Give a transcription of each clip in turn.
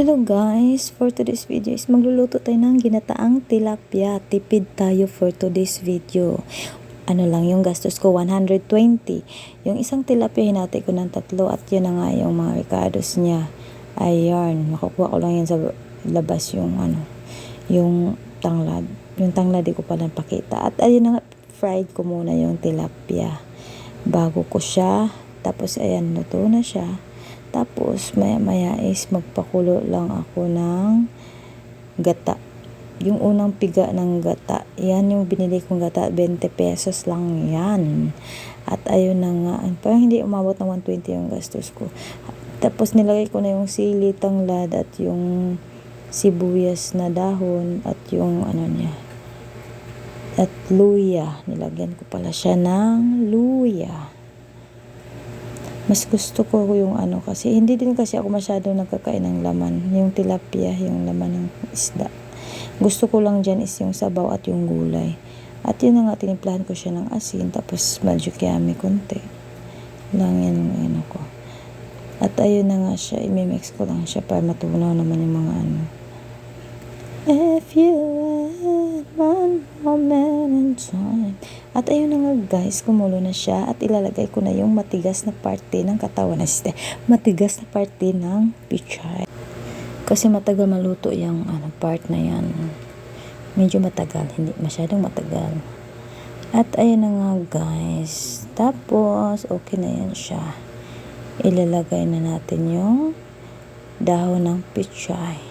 Hello guys, for today's video is magluluto tayo ng ginataang tilapia. Tipid tayo for today's video. Ano lang yung gastos ko, 120. Yung isang tilapia hinati ko ng 3 at yun na nga yung mga ricados niya. Ayan, makukuha ko lang yan sa labas yung tanglad. Yung tanglad di ko pa lang pakita. At ayun na nga, fried ko muna yung tilapia. Bago ko siya, tapos ayan, luto na siya. Tapos, maya-maya is magpakulo lang ako ng gata. Yung unang piga ng gata. Yan yung binili kong gata. 20 pesos lang yan. At ayun na nga. Parang hindi umabot ng 120 yung gastos ko. Tapos, nilagay ko na yung sili, tanglad, at yung sibuyas na dahon, at yung niya. At luya. Nilagyan ko pala siya ng luya. Mas gusto ko yung kasi hindi din kasi ako masyado nagkakain ng laman. Yung tilapia, yung laman ng isda. Gusto ko lang dyan is yung sabaw at yung gulay. At yun na nga, tinimplahan ko siya ng asin. Tapos medyo kiyami konti. Lang yan yung ko. At ayun na nga siya, imimix ko lang siya para matunaw naman yung mga If you had one moment in time. At ayun na nga guys, kumulo na siya at ilalagay ko na yung matigas na parte ng katawan. Matigas na parte ng pichay. Kasi matagal maluto yung part na yan. Medyo matagal, hindi masyadong matagal. At ayun na nga guys. Tapos, okay na yan siya. Ilalagay na natin yung dahon ng pichay.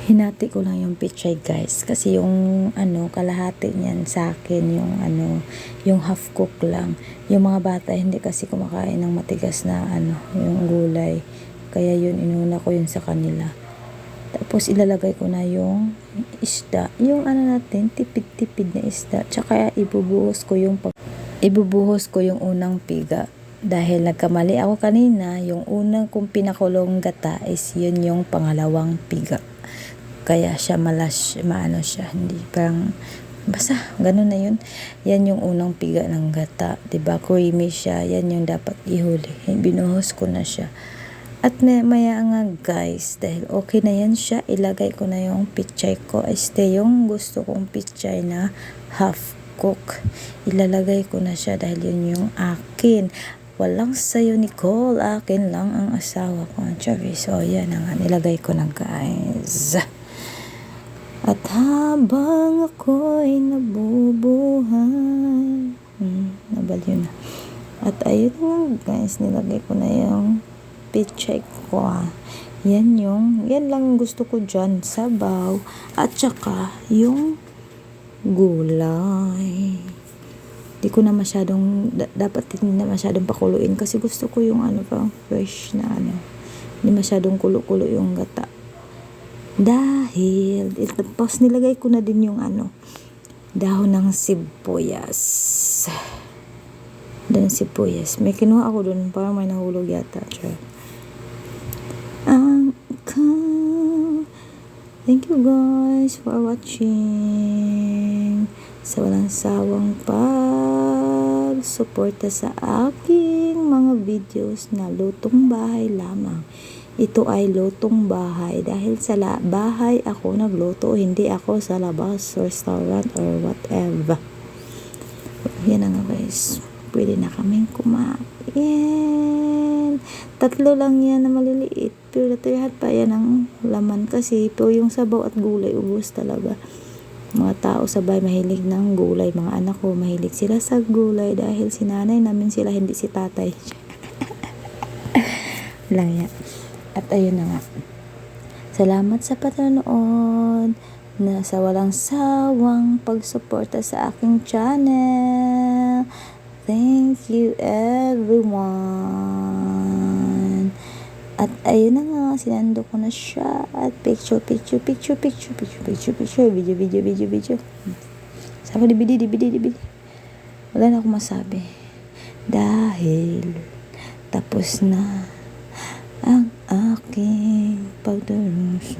Hinati ko lang yung pichay guys kasi yung kalahati niyan sa akin yung half cook lang. Yung mga bata hindi kasi kumakain ng matigas na yung gulay. Kaya yun inuna ko yun sa kanila. Tapos ilalagay ko na yung isda. Yung natin tipid-tipid na isda. Tsaka ibubuhos ko yung unang piga. Dahil nagkamali ako kanina, yung unang kong pinakulong gata is yun yung pangalawang piga. Kaya siya maano siya, hindi parang basta ganun na yun. Yan yung unang piga ng gata, 'di ba? Creamy siya. Yan yung dapat ihuli. Binuhos ko na siya. At maya nga guys, dahil okay na yan siya, ilagay ko na yung pichay ko. Yung gusto kong pichay na half cook. Ilalagay ko na siya dahil yun yung akin. Walang sayo Nicole, akin lang ang asawa ko. So yan na nga, nilagay ko na guys. At habang ako'y nabubuhay, nabaliw na. At ayun nga guys, nilagay ko na yung pichay ko. Yan lang gusto ko dyan, sabaw, at saka yung gulay. Di ko na masyadong, dapat hindi na masyadong pakuluin kasi gusto ko yung parang fresh na hindi masyadong kulo-kulo yung gata. Dahil, tapos nilagay ko na din yung dahon ng sibuyas. Dahon ng sibuyas. May kinuha ako dun, parang may nahulog yata. Thank you guys for watching. Sa walang sawang pag-suporta sa aking mga videos na lutong bahay lamang. Ito ay lutong bahay dahil sa bahay ako nagluto, hindi ako sa labas, restaurant or whatever. Yan na nga guys, pwede na kaming kumain. 3 lang yan na maliliit, pero natirahan pa yan ng laman kasi pero yung sabaw at gulay ubos talaga. Mga tao sa bahay mahilig ng gulay, mga anak ko mahilig sila sa gulay dahil si nanay namin sila, hindi si tatay. Lang yan. At ayun na nga. Salamat sa panonood na sa walang sawang pagsuporta sa aking channel. Thank you everyone. At ayun na nga, sinando ko na siya. At picture. Video. Sabi dibidi. Wala na akong masabi. Dahil tapos na ang aking pagdarusa.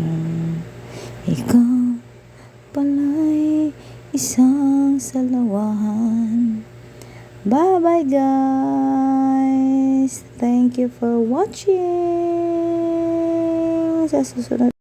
Ikaw pala'y isang salawahan. Bye guys. Thank you for watching. lang sa susunod.